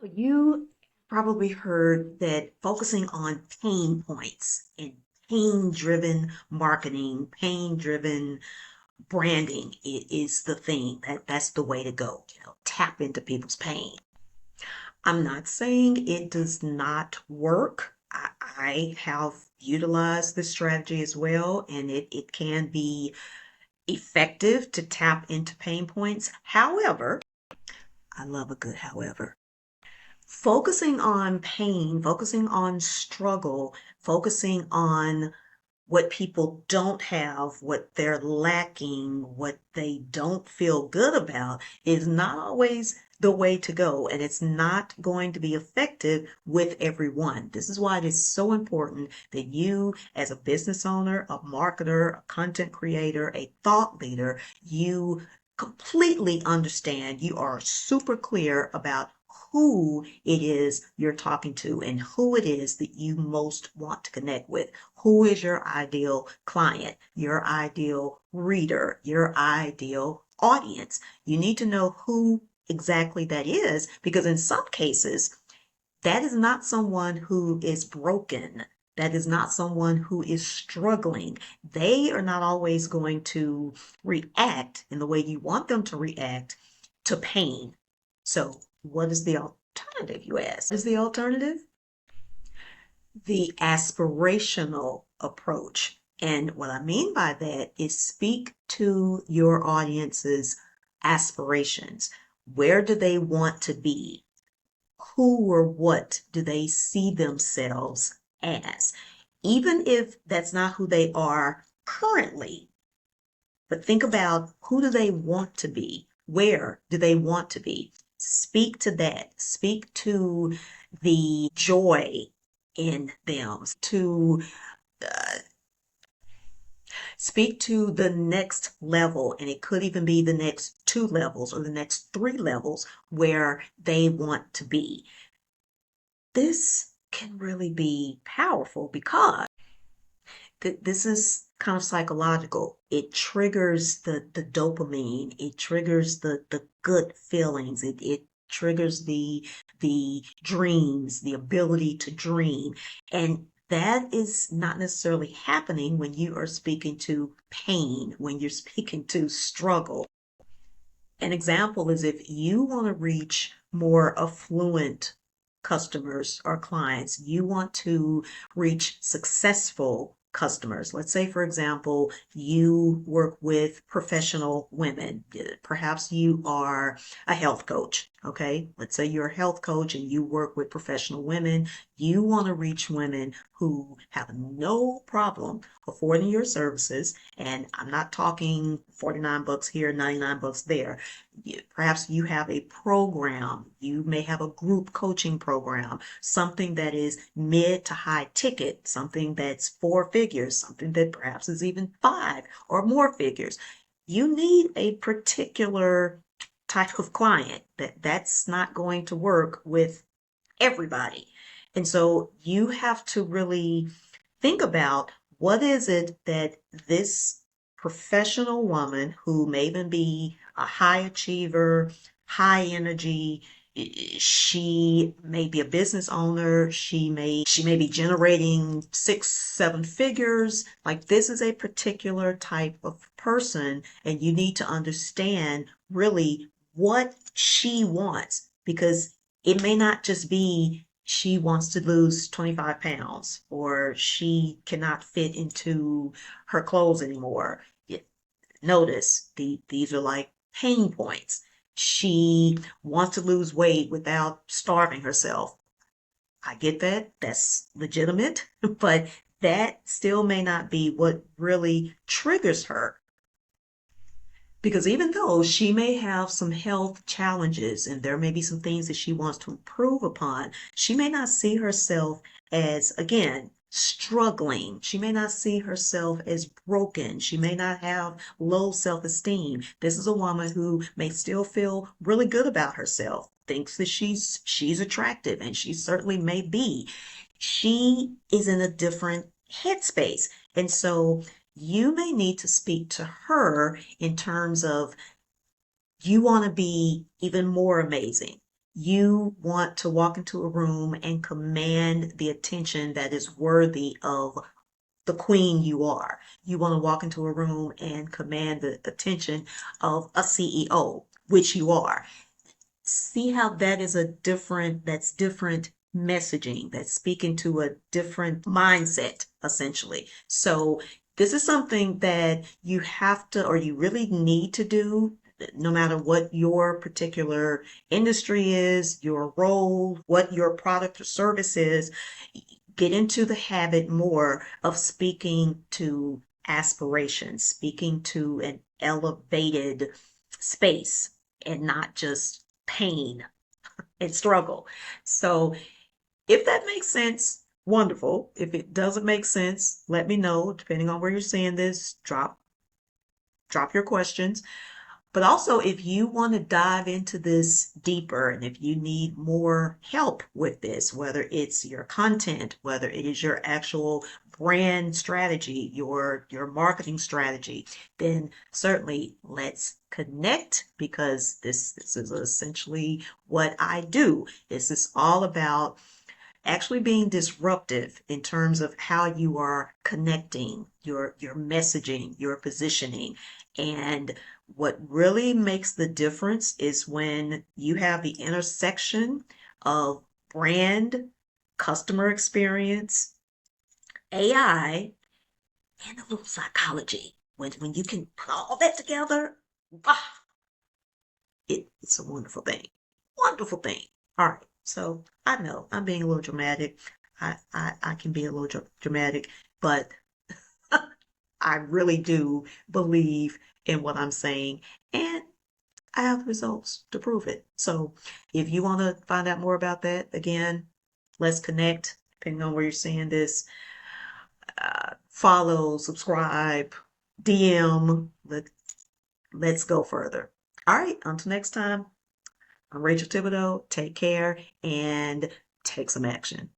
You probably heard that focusing on pain points and pain-driven marketing, pain-driven branding is the thing that's the way to go. Tap into people's pain. I'm not saying it does not work. I have utilized this strategy as well, and it can be effective to tap into pain points. However, I love a good however. Focusing on pain, focusing on struggle, focusing on what people don't have, what they're lacking, what they don't feel good about is not always the way to go. And it's not going to be effective with everyone. This is why it is so important that you, as a business owner, a marketer, a content creator, a thought leader, you completely understand, you are super clear about who it is you're talking to and who it is that you most want to connect with. Who is your ideal client, your ideal reader, your ideal audience? You need to know who exactly that is because in some cases, that is not someone who is broken. That is not someone who is struggling. They are not always going to react in the way you want them to react to pain. So, what is the alternative, you ask? What is the alternative? The aspirational approach. And what I mean by that is speak to your audience's aspirations. Where do they want to be? Who or what do they see themselves as? Even if that's not who they are currently, but think about who do they want to be? Where do they want to be? Speak to that. Speak to the joy in them, to uh, speak to the next level, and it could even be the next two levels or the next three levels where they want to be. This can really be powerful because this is kind of psychological. It triggers the dopamine. It triggers the good feelings. It triggers the dreams, the ability to dream. And that is not necessarily happening when you are speaking to pain, when you're speaking to struggle. An example is if you want to reach more affluent customers or clients, you want to reach successful customers. Let's say, for example, you work with professional women. Perhaps you are a health coach. Okay. Let's say you're a health coach and you work with professional women. You want to reach women who have no problem affording your services. And I'm not talking 49 bucks here, 99 bucks there. Perhaps you have a program, you may have a group coaching program, something that is mid to high ticket, something that's four figures, something that perhaps is even five or more figures. You need a particular type of client that's not going to work with everybody. And so you have to really think about what is it that this professional woman who may even be a high achiever, high energy, she may be a business owner, she may be generating six, seven figures. Like this is a particular type of person, and you need to understand really what she wants because it may not just be she wants to lose 25 pounds or she cannot fit into her clothes anymore. Notice these are like pain points. She wants to lose weight without starving herself. I get that. That's legitimate, but that still may not be what really triggers her. Because even though she may have some health challenges and there may be some things that she wants to improve upon, she may not see herself as, again, struggling. She may not see herself as broken. She may not have low self-esteem. This is a woman who may still feel really good about herself, thinks that she's attractive, and she certainly may be. She is in a different headspace. And so you may need to speak to her in terms of you want to be even more amazing. You want to walk into a room and command the attention that is worthy of the queen you are. You want to walk into a room and command the attention of a CEO, which you are. See how that is that's different messaging, that's speaking to a different mindset, essentially. So this is something that you have to, or you really need to do, no matter what your particular industry is, your role, what your product or service is. Get into the habit more of speaking to aspiration, speaking to an elevated space and not just pain and struggle. So if that makes sense, wonderful. If it doesn't make sense, let me know. Depending on where you're seeing this, drop your questions. But also, if you want to dive into this deeper and if you need more help with this, whether it's your content, whether it is your actual brand strategy, your marketing strategy, then certainly let's connect, because this is essentially what I do. This is all about actually being disruptive in terms of how you are connecting, your messaging, your positioning. And what really makes the difference is when you have the intersection of brand, customer experience, AI, and a little psychology. When you can put all that together, ah, it's a wonderful thing. Wonderful thing. All right. So I know I'm being a little dramatic. I can be a little dramatic, but I really do believe in what I'm saying. And I have the results to prove it. So if you want to find out more about that, again, let's connect, depending on where you're seeing this. Follow, subscribe, DM. Let's go further. All right. Until next time. I'm Rachel Thibodeau. Take care and take some action.